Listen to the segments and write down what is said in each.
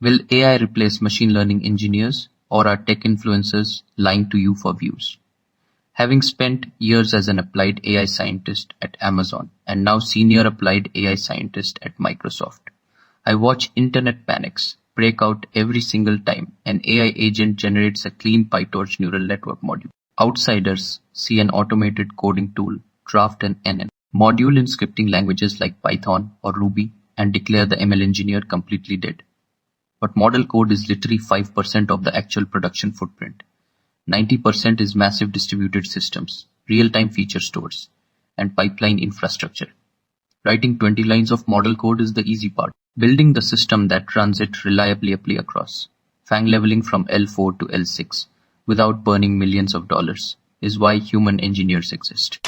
Will AI replace machine learning engineers, or are tech influencers lying to you for views? Having spent years as an applied AI scientist at Amazon and now senior applied AI scientist at Microsoft, I watch internet panics break out every single time an AI agent generates a clean PyTorch neural network module. Outsiders see an automated coding tool draft an NN module in scripting languages like Python or Ruby and declare the ML engineer completely dead. But model code is literally 5% of the actual production footprint. 90% is massive distributed systems, real-time feature stores, and pipeline infrastructure. Writing 20 lines of model code is the easy part. Building the system that runs it reliably across, Faang leveling from L4 to L6 without burning millions of dollars is why human engineers exist.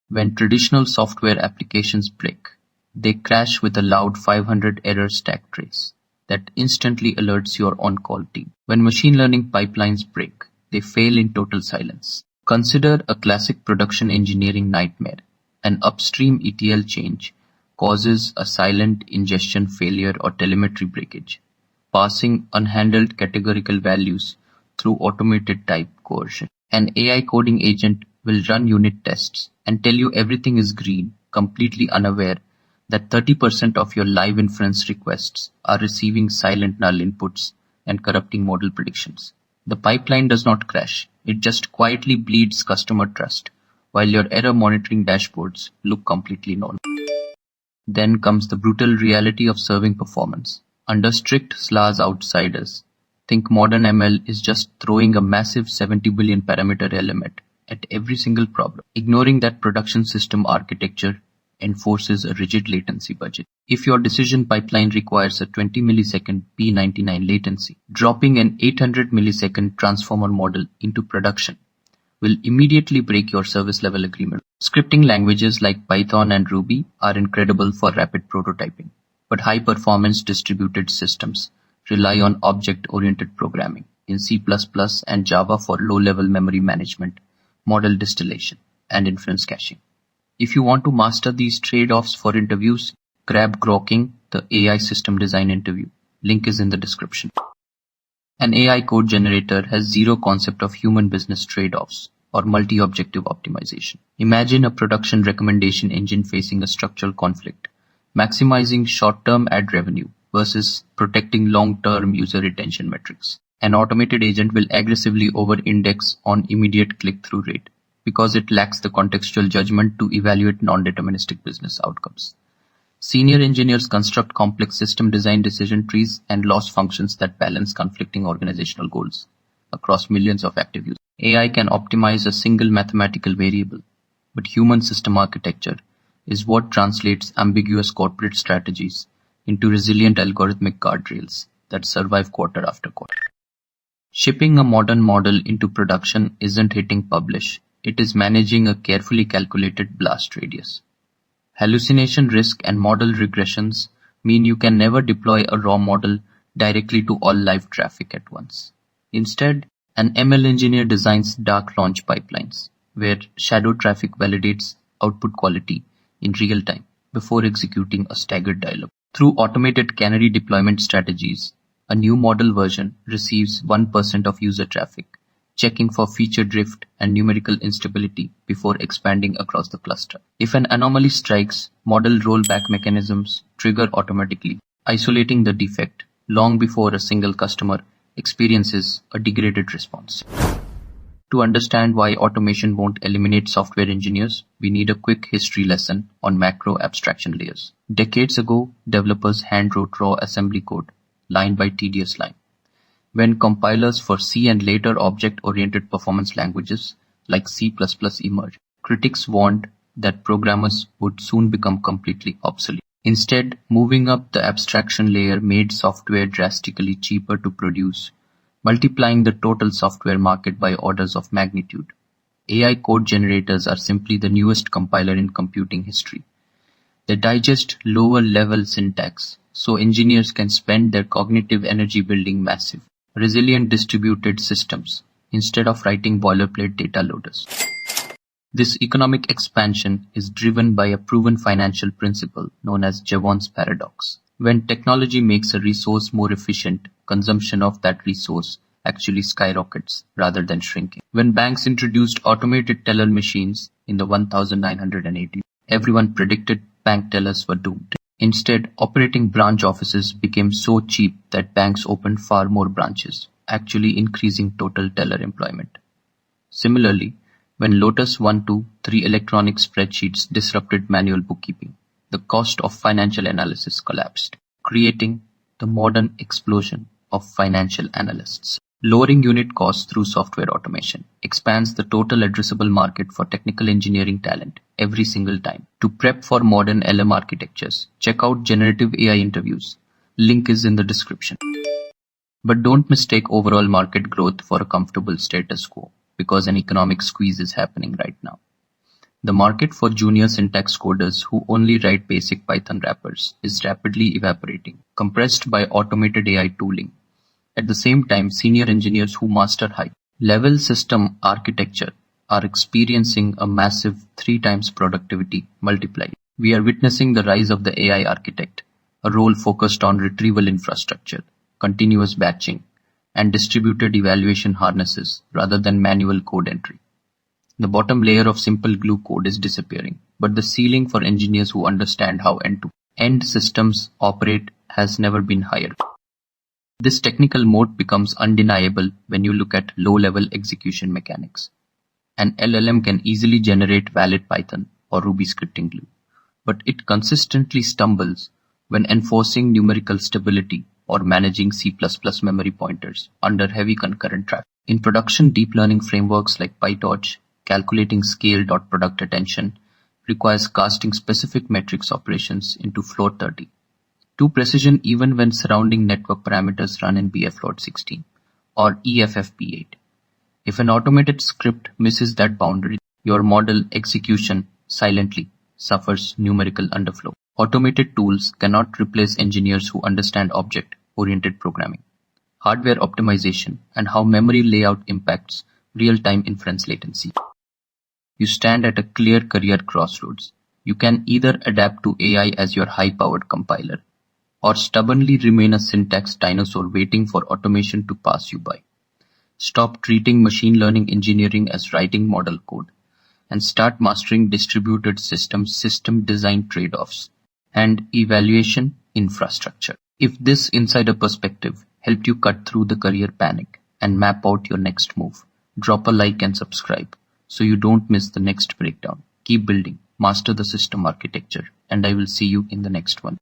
When traditional software applications break, they crash with a loud 500 error stack trace that instantly alerts your on-call team. When machine learning pipelines break, they fail in total silence. Consider a classic production engineering nightmare. An upstream ETL change causes a silent ingestion failure or telemetry breakage, passing unhandled categorical values through automated type coercion. An AI coding agent will run unit tests and tell you everything is green, completely unaware that 30% of your live inference requests are receiving silent null inputs and corrupting model predictions. The pipeline does not crash, it just quietly bleeds customer trust, while your error monitoring dashboards look completely normal. Then comes the brutal reality of serving performance. Under strict SLAs outsiders, think modern ML is just throwing a massive 70 billion parameter element at every single problem, ignoring that production system architecture enforces a rigid latency budget. If your decision pipeline requires a 20 millisecond P99 latency, dropping an 800 millisecond transformer model into production will immediately break your service level agreement. Scripting languages like Python and Ruby are incredible for rapid prototyping, but high performance distributed systems rely on object-oriented programming in C++ and Java for low-level memory management, model distillation, and inference caching. If you want to master these trade-offs for interviews, grab Grokking, the AI system design interview. Link is in the description. An AI code generator has zero concept of human business trade-offs or multi-objective optimization. Imagine a production recommendation engine facing a structural conflict, maximizing short-term ad revenue versus protecting long-term user retention metrics. An automated agent will aggressively over-index on immediate click-through rate because it lacks the contextual judgment to evaluate non-deterministic business outcomes. Senior engineers construct complex system design decision trees and loss functions that balance conflicting organizational goals across millions of active users. AI can optimize a single mathematical variable, but human system architecture is what translates ambiguous corporate strategies into resilient algorithmic guardrails that survive quarter after quarter. Shipping a modern model into production isn't hitting publish, it is managing a carefully calculated blast radius. Hallucination risk and model regressions mean you can never deploy a raw model directly to all live traffic at once. Instead, an ML engineer designs dark launch pipelines, where shadow traffic validates output quality in real time before executing a staggered dialog. Through automated CANARY deployment strategies, a new model version receives 1% of user traffic, checking for feature drift and numerical instability before expanding across the cluster. If an anomaly strikes, model rollback mechanisms trigger automatically, isolating the defect long before a single customer experiences a degraded response. To understand why automation won't eliminate software engineers, we need a quick history lesson on macro abstraction layers. Decades ago, developers hand-wrote raw assembly code, line by tedious line. When compilers for C and later object-oriented performance languages like C++ emerged, critics warned that programmers would soon become completely obsolete. Instead, moving up the abstraction layer made software drastically cheaper to produce, multiplying the total software market by orders of magnitude. AI code generators are simply the newest compiler in computing history. They digest lower-level syntax, so engineers can spend their cognitive energy building massive, resilient distributed systems instead of writing boilerplate data loaders. This economic expansion is driven by a proven financial principle known as JEVONS paradox. When technology makes a resource more efficient, consumption of that resource actually skyrockets rather than shrinking. When banks introduced automated teller machines in the 1980s, everyone predicted bank tellers were doomed. Instead, operating branch offices became so cheap that banks opened far more branches, actually increasing total teller employment. Similarly, when Lotus 1-2-3 electronic spreadsheets disrupted manual bookkeeping, the cost of financial analysis collapsed, creating the modern explosion of financial analysts. Lowering unit costs through software automation expands the total addressable market for technical engineering talent every single time. To prep for modern LM architectures, check out generative AI interviews. Link is in the description. But don't mistake overall market growth for a comfortable status quo, because an economic squeeze is happening right now. The market for junior syntax coders who only write basic Python wrappers is rapidly evaporating, compressed by automated AI tooling. At the same time, senior engineers who master high-level system architecture are experiencing a massive 3 times productivity multiplier. We are witnessing the rise of the AI architect, a role focused on retrieval infrastructure, continuous batching, and distributed evaluation harnesses rather than manual code entry. The bottom layer of simple glue code is disappearing, but the ceiling for engineers who understand how end-to-end systems operate has never been higher. This technical moat becomes undeniable when you look at low-level execution mechanics. An LLM can easily generate valid Python or Ruby scripting glue, but it consistently stumbles when enforcing numerical stability or managing C++ memory pointers under heavy concurrent traffic. In production, deep learning frameworks like PyTorch, calculating scale.product attention requires casting specific metrics operations into float 30 to precision even when surrounding network parameters run in BF-float16 or EFFP8. If an automated script misses that boundary, your model execution silently suffers numerical underflow. Automated tools cannot replace engineers who understand object-oriented programming, hardware optimization, and how memory layout impacts real-time inference latency. You stand at a clear career crossroads. You can either adapt to AI as your high-powered compiler, or stubbornly remain a syntax dinosaur waiting for automation to pass you by. Stop treating machine learning engineering as writing model code, and start mastering distributed systems, system design trade-offs, and evaluation infrastructure. If this insider perspective helped you cut through the career panic and map out your next move, drop a like and subscribe so you don't miss the next breakdown. Keep building, master the system architecture, and I will see you in the next one.